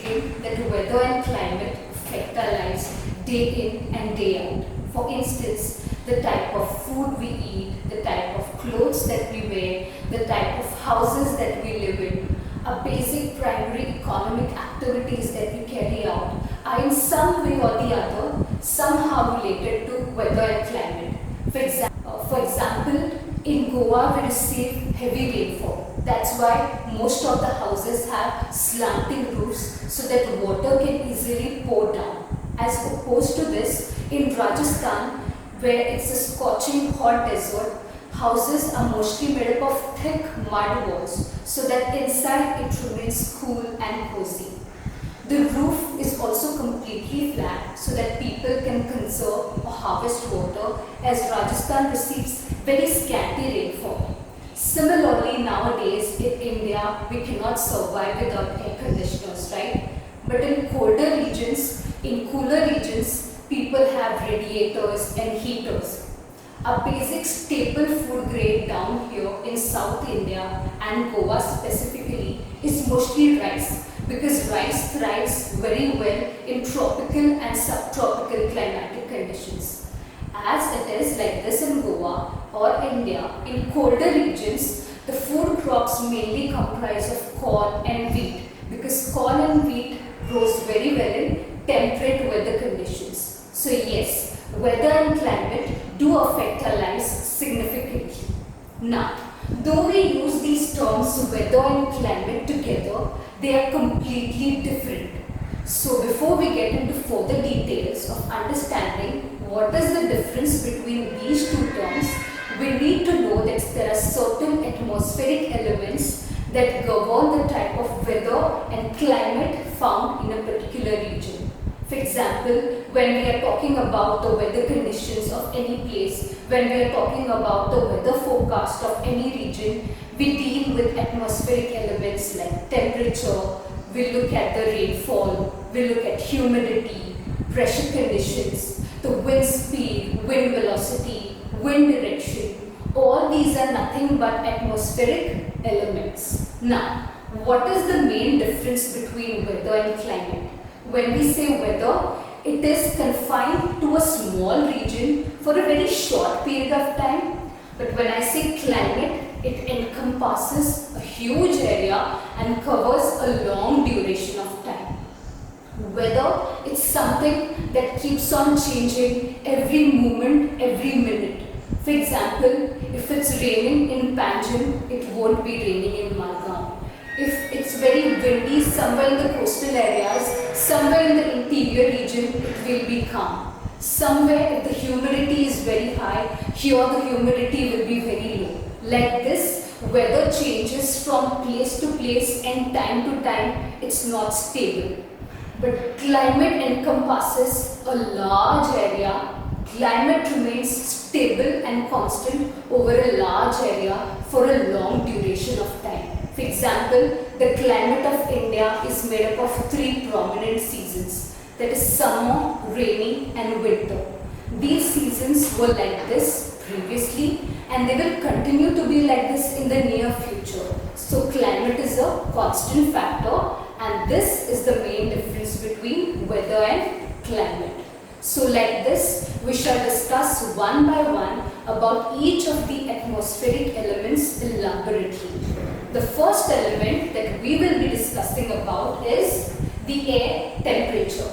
feeling that weather and climate affect our lives day in and day out. For instance, the type of food we eat, the type of clothes that we wear, the type of houses that we live in, our basic primary economic activities that we carry out are in some way or the other somehow related to weather and climate. For example, in Goa we receive heavy rainfall. That's why most of the houses have slanting roofs so that water can easily pour down. As opposed to this, in Rajasthan, where it's a scorching hot desert, houses are mostly made up of thick mud walls so that inside it remains cool and cozy. The roof is also completely flat so that people can conserve or harvest water, as Rajasthan receives very scanty rainfall. Similarly, nowadays in India, we cannot survive without air conditioners, right? But in colder regions, in cooler regions, people have radiators and heaters. A basic staple food grade down here in South India and Goa specifically is mostly rice, because rice thrives very well in tropical and subtropical climatic conditions. As it is like this in Goa or India, in colder regions, the food crops mainly comprise of corn and wheat, because corn and wheat grows very well in temperate weather conditions. So yes, weather and climate do affect our lives significantly. Now, though we use these terms weather and climate together, they are completely different. So before we get into further details of understanding what is the difference between these two terms, we need to know that there are certain atmospheric elements that govern the type of weather and climate found in a particular region. For example, when we are talking about the weather conditions of any place, when we are talking about the weather forecast of any region, we deal with atmospheric elements like temperature, we look at the rainfall, we look at humidity, pressure conditions, the wind speed, wind velocity, wind direction. All these are nothing but atmospheric elements. Now, what is the main difference between weather and climate? When we say weather, it is confined to a small region for a very short period of time. But when I say climate, it encompasses a huge area and covers a long duration of time. Weather is something that keeps on changing every moment, every minute. For example, if it's raining in Panjim, it won't be raining in Margam. If it's very windy somewhere in the coastal areas, somewhere in the interior region, it will be calm. Somewhere, if the humidity is very high, here the humidity will be very low. Like this, weather changes from place to place and time to time, it's not stable. But climate encompasses a large area. Climate remains stable and constant over a large area for a long duration of time. For example, the climate of India is made up of three prominent seasons, that is summer, rainy and winter. These seasons were like this previously and they will continue to be like this in the near future. So climate is a constant factor and this is the main difference between weather and climate. So like this, we shall discuss one by one about each of the atmospheric elements elaborately. The first element that we will be discussing about is the air temperature.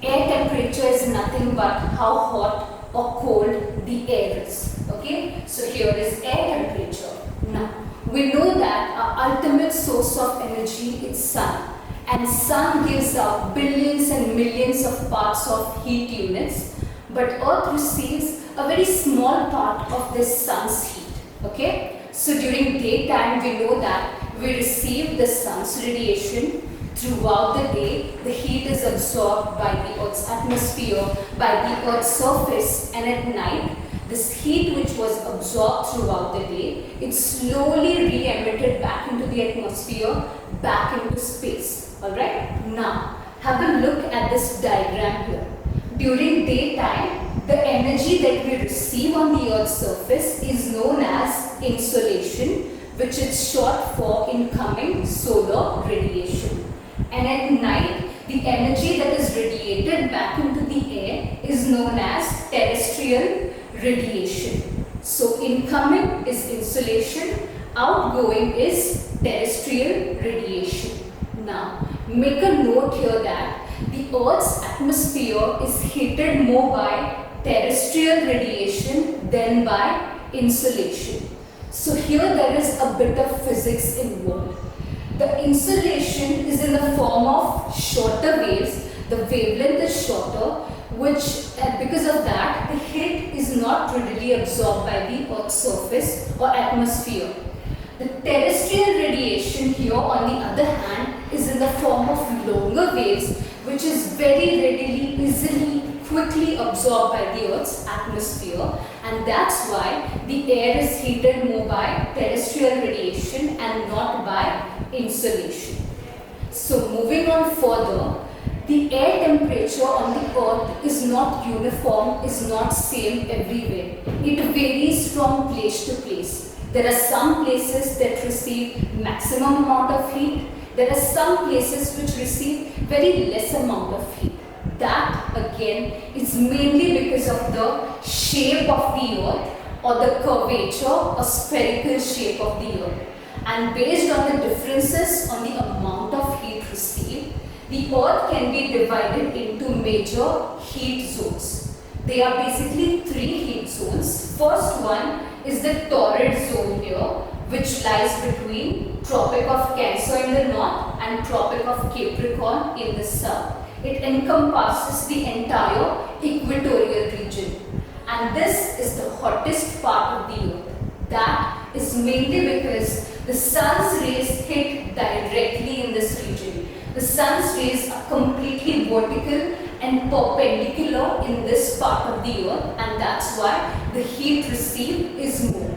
Air temperature is nothing but how hot or cold the air is. Okay, so here is air temperature. Now, we know that our ultimate source of energy is sun. And sun gives out billions and millions of parts of heat units, but earth receives a very small part of this sun's heat. Okay, so during daytime we know that we receive the sun's radiation. Throughout the day, the heat is absorbed by the earth's atmosphere, by the earth's surface, and at night this heat which was absorbed throughout the day, it's slowly re-emitted back into the atmosphere, back into space. Alright, now have a look at this diagram here. During daytime, the energy that we receive on the earth's surface is known as insolation, which is short for incoming solar radiation. and at night the energy that is radiated back into the air is known as terrestrial radiation. So incoming is insolation, outgoing is terrestrial radiation. Now make a note here that the Earth's atmosphere is heated more by terrestrial radiation than by insolation. So here there is a bit of physics involved. The insolation is in the form of shorter waves. The wavelength is shorter, which because of that the heat is not readily absorbed by the Earth's surface or atmosphere. The terrestrial radiation here, on the other hand, is in the form of longer waves, which is very readily, easily, quickly absorbed by the Earth's atmosphere, and that's why the air is heated more by terrestrial radiation and not by insolation. So moving on further, the air temperature on the Earth is not uniform, is not same everywhere. It varies from place to place. There are some places that receive maximum amount of heat. There are some places which receive very less amount of heat. That again is mainly because of the shape of the Earth or the curvature or spherical shape of the Earth. And based on the differences on the amount of heat received, the Earth can be divided into major heat zones. They are basically 3 heat zones. First one is the torrid zone here, which lies between Tropic of Cancer in the north and Tropic of Capricorn in the south. It encompasses the entire equatorial region, and this is the hottest part of the Earth. That is mainly because the sun's rays hit directly in this region. The sun's rays are completely vertical and perpendicular in this part of the Earth, and that's why the heat received is more.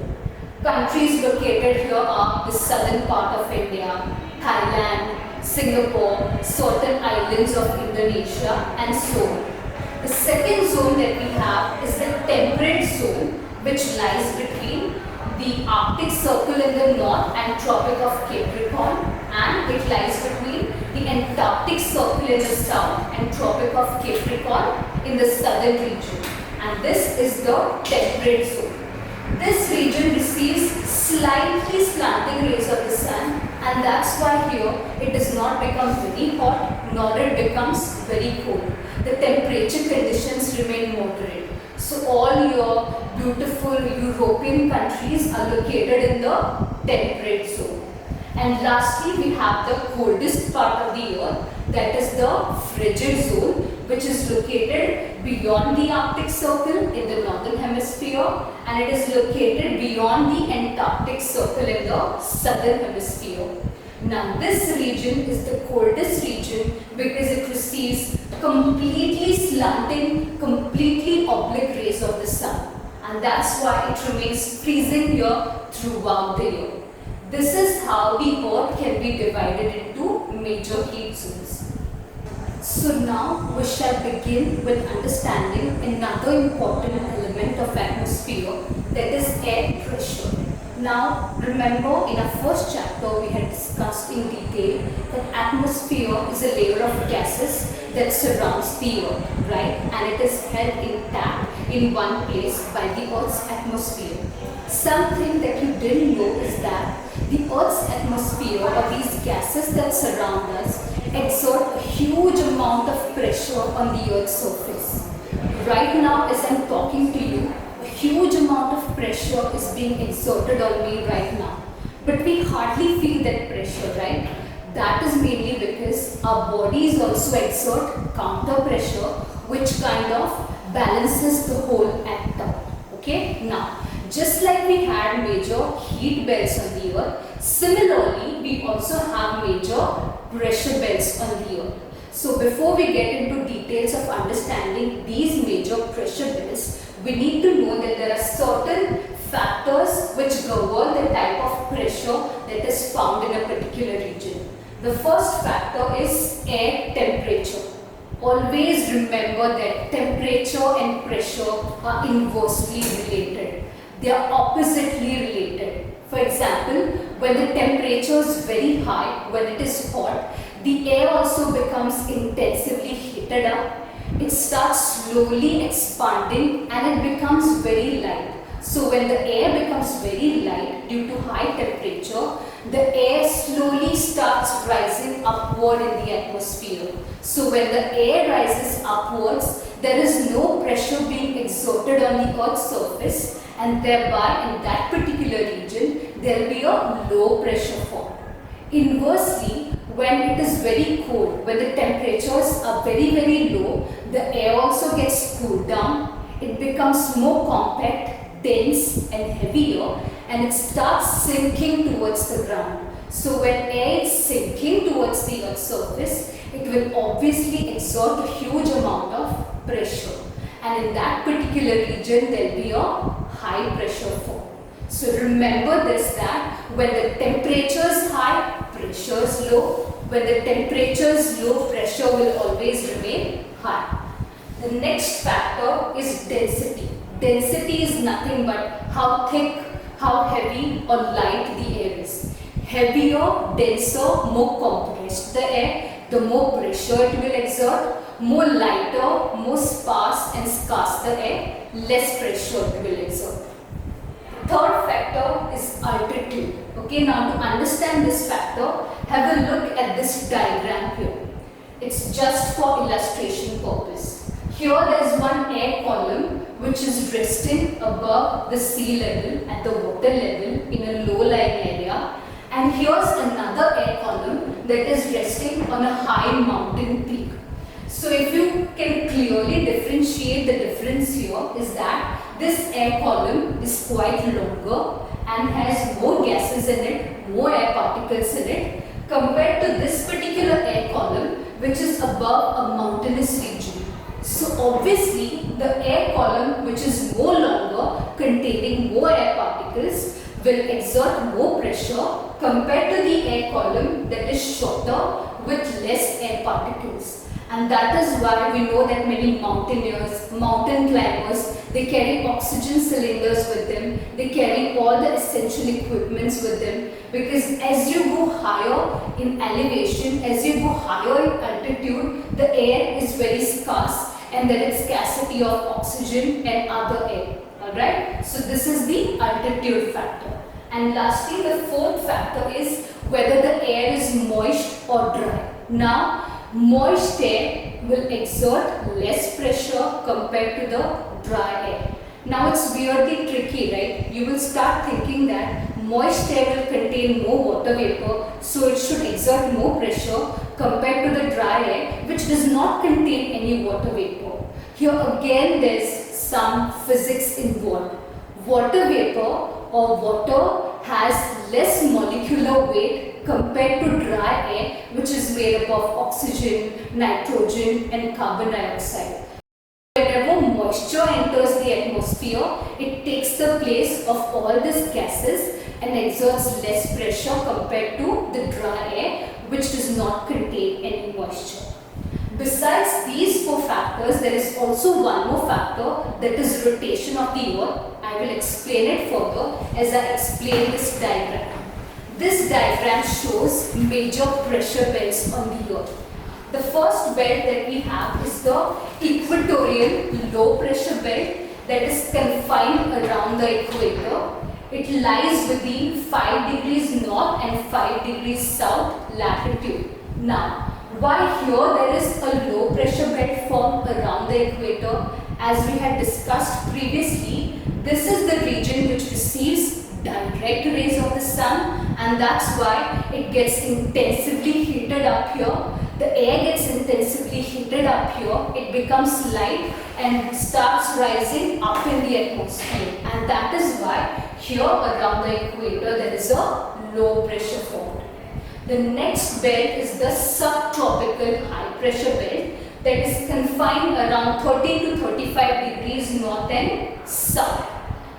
Countries located here are the southern part of India, Thailand, Singapore, certain islands of Indonesia, and so on. The second zone that we have is the temperate zone, which lies between the Arctic Circle in the north and Tropic of Capricorn, and it lies between the Antarctic Circle in the south and Tropic of Capricorn in the southern region, and this is the temperate zone. This region receives slightly slanting rays of the sun, and that's why here it does not become very hot nor it becomes very cold. The temperature conditions remain moderate. So all your beautiful European countries are located in the temperate zone. And lastly, we have the coldest part of the Earth, that is the frigid zone, which is located beyond the Arctic Circle in the northern hemisphere, and it is located beyond the Antarctic Circle in the southern hemisphere. Now this region is the coldest region because it receives completely slanting, completely oblique rays of the sun, and that's why it remains freezing here throughout the year. This is how the Earth can be divided into major heat zones. So now we shall begin with understanding another important element of atmosphere, that is air pressure. Now remember, in our first chapter we had discussed in detail that atmosphere is a layer of gases that surrounds the Earth, right? And it is held intact in one place by the Earth's atmosphere. Something that you didn't know is that the Earth's atmosphere, or these gases that surround us, exert a huge amount of pressure on the Earth's surface. Right now, as I'm talking to you, a huge amount of pressure is being exerted on me right now. But we hardly feel that pressure, right? That is mainly because our bodies also exert counter pressure, which kind of balances the whole act out. Okay? Now, just like we had major heat belts on the Earth, similarly we also have major pressure belts on the Earth. So before we get into details of understanding these major pressure belts, we need to know that there are certain factors which govern the type of pressure that is found in a particular region. The first factor is air temperature. Always remember that temperature and pressure are inversely related. They are oppositely related. For example, when the temperature is very high, when it is hot, the air also becomes intensively heated up. It starts slowly expanding and it becomes very light. So when the air becomes very light due to high temperature, the air slowly starts rising upward in the atmosphere. So when the air rises upwards, there is no pressure being exerted on the Earth's surface, and thereby in that particular region there will be a low pressure formed. Inversely, when it is very cold, when the temperatures are very low, the air also gets cooled down. It becomes more compact, dense and heavier, and it starts sinking towards the ground. So when air is sinking towards the Earth's surface, it will obviously exert a huge amount of pressure, and in that particular region there will be a high pressure form. So remember this, that when the temperature is high, pressure is low. When the temperature is low, pressure will always remain high. The next factor is density. Density is nothing but how thick, how heavy or light the air is. Heavier, denser, more compressed the air, the more pressure it will exert. More lighter, more sparse and scarce the air, less pressure it will exert. Third factor is altitude. Okay, now to understand this factor, have a look at this diagram here. It's just for illustration purpose. Here there is one air column which is resting above the sea level at the water level in a low-lying area, and here's another air column that is resting on a high mountain peak. So if you can clearly differentiate, the difference here is that this air column is quite longer and has more gases in it, more air particles in it, compared to this particular air column which is above a mountainous region. So obviously the air column which is more longer, containing more air particles, will exert more pressure compared to the air column that is shorter with less air particles. And that is why we know that many mountaineers, mountain climbers, they carry oxygen cylinders with them, they carry all the essential equipments with them, because as you go higher in elevation, as you go higher in altitude, the air is very scarce and there is scarcity of oxygen and other air. Alright, so this is the altitude factor. And lastly, the fourth factor is whether the air is moist or dry. Now, moist air will exert less pressure compared to the dry air. Now it's weirdly tricky, right? You will start thinking that moist air will contain more water vapor, so it should exert more pressure compared to the dry air, which does not contain any water vapor. Here again there's some physics involved. Water vapor or water has less molecular weight compared to dry air, which is made up of oxygen, nitrogen and carbon dioxide. Whenever moisture enters the atmosphere, it takes the place of all these gases and exerts less pressure compared to the dry air, which does not contain any moisture. Besides these four factors, there is also one more factor, that is rotation of the earth. I will explain it further as I explain this diagram. This diagram shows major pressure belts on the earth. The first belt that we have is the equatorial low pressure belt that is confined around the equator. It lies between 5 degrees north and 5 degrees south latitude. Now, why here there is a low pressure belt formed around the equator? As we had discussed previously, this is the region which receives direct rays of the sun, and that's why it gets intensively heated up here. The air gets intensively heated up here, it becomes light and starts rising up in the atmosphere, and that is why here around the equator there is a low pressure formed. The next belt is the subtropical high pressure belt that is confined around 30 to 35 degrees north and south.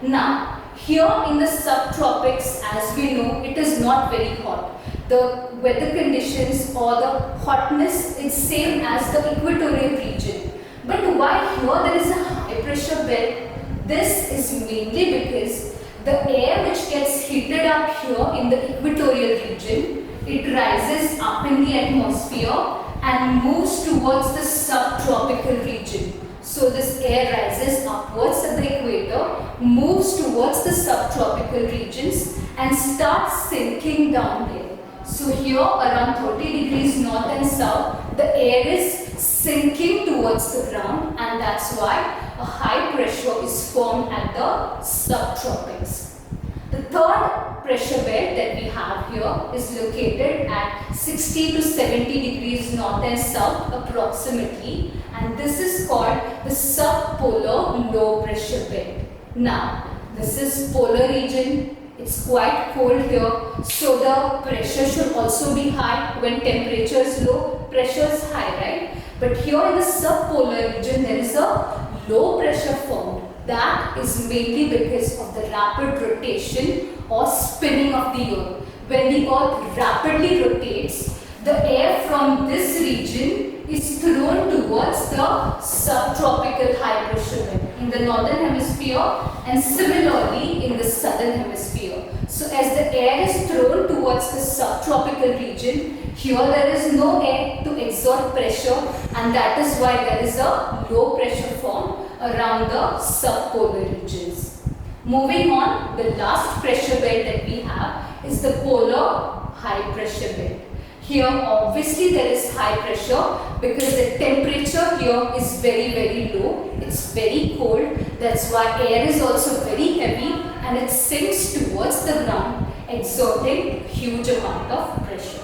Now, here in the subtropics, as we know, it is not very hot. The weather conditions or the hotness is same as the equatorial region. But why here there is a high pressure belt? This is mainly because the air which gets heated up here in the equatorial region, it rises up in the atmosphere and moves towards the subtropical region. So this air rises upwards at the equator, moves towards the subtropical regions and starts sinking down there. So here around 30 degrees north and south, the air is sinking towards the ground, and that's why a high pressure is formed at the subtropics. The third pressure belt that we have here is located at 60 to 70 degrees north and south approximately, and this is called the subpolar low pressure belt. Now, this is polar region. It's quite cold here, so the pressure should also be high. When temperature is low, pressure is high, right? But here in the subpolar region, there is a low pressure formed. That is mainly because of the rapid rotation or spinning of the earth. When the earth rapidly rotates, the air from this region is thrown towards the subtropical high pressure belt in the northern hemisphere and similarly in the southern hemisphere. So as the air is thrown towards the subtropical region, here there is no air to exert pressure, and that is why there is a low pressure form around the subpolar regions. Moving on, the last pressure belt that we have is the polar high pressure belt. Here obviously there is high pressure because the temperature here is very low. It's very cold. That's why air is also very heavy and it sinks towards the ground, exerting huge amount of pressure.